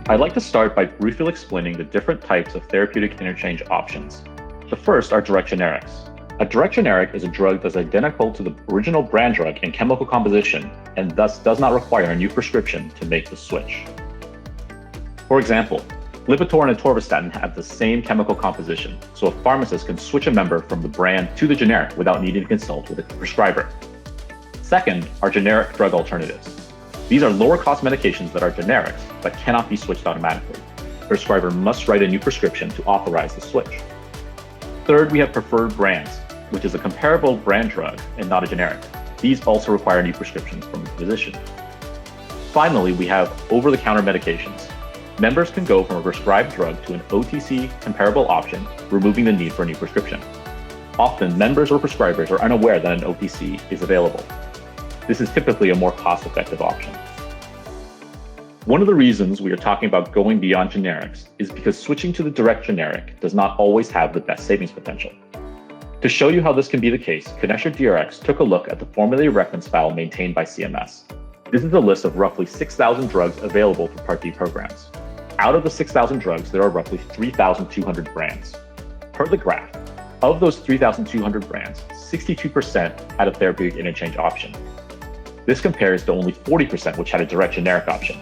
I'd like to start by briefly explaining the different types of therapeutic interchange options. The first are direct generics. A direct generic is a drug that's identical to the original brand drug in chemical composition and thus does not require a new prescription to make the switch. For example, Lipitor and atorvastatin have the same chemical composition, so a pharmacist can switch a member from the brand to the generic without needing to consult with a prescriber. Second are generic drug alternatives. These are lower-cost medications that are generics but cannot be switched automatically. The prescriber must write a new prescription to authorize the switch. Third, we have preferred brands, which is a comparable brand drug and not a generic. These also require new prescriptions from the physician. Finally, we have over-the-counter medications. Members can go from a prescribed drug to an OTC comparable option, removing the need for a new prescription. Often, members or prescribers are unaware that an OTC is available. This is typically a more cost-effective option. One of the reasons we are talking about going beyond generics is because switching to the direct generic does not always have the best savings potential. To show you how this can be the case, ConnectSure took a look at the formulary reference file maintained by CMS. This is a list of roughly 6,000 drugs available for Part D programs. Out of the 6,000 drugs, there are roughly 3,200 brands. Per the graph, of those 3,200 brands, 62% had a therapeutic interchange option. This compares to only 40% which had a direct generic option.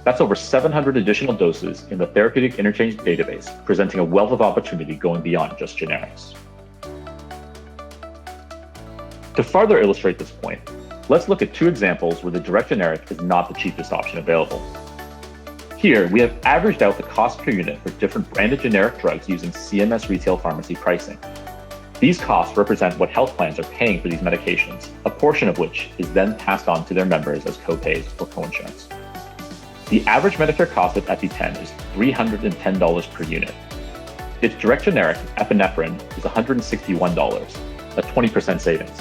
That's over 700 additional doses in the therapeutic interchange database, presenting a wealth of opportunity going beyond just generics. To further illustrate this point, let's look at two examples where the direct generic is not the cheapest option available. Here, we have averaged out the cost per unit for different branded generic drugs using CMS retail pharmacy pricing. These costs represent what health plans are paying for these medications, a portion of which is then passed on to their members as co-pays or coinsurance. The average Medicare cost of epi-pen is $310 per unit. Its direct generic, epinephrine, is $161, a 20% savings.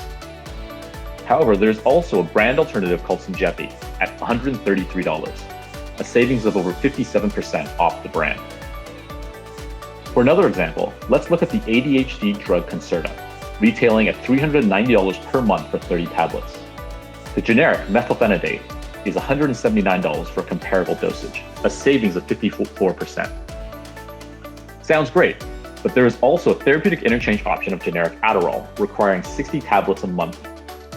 However, there's also a brand alternative called Syngepi at $133, a savings of over 57% off the brand. For another example, let's look at the ADHD drug Concerta, retailing at $390 per month for 30 tablets. The generic methylphenidate is $179 for comparable dosage, a savings of 54%. Sounds great, but there is also a therapeutic interchange option of generic Adderall, requiring 60 tablets a month,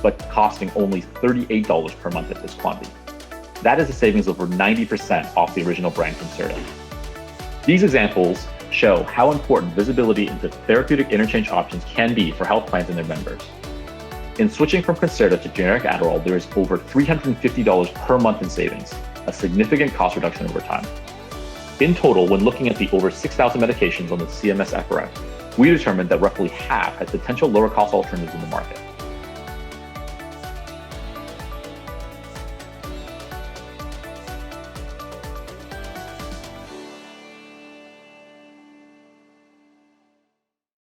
but costing only $38 per month at this quantity. That is a savings of over 90% off the original brand Concerta. These examples show how important visibility into therapeutic interchange options can be for health plans and their members. In switching from Concerta to generic Adderall, there is over $350 per month in savings, a significant cost reduction over time. In total, when looking at the over 6,000 medications on the CMS apparatus, we determined that roughly half had potential lower cost alternatives in the market.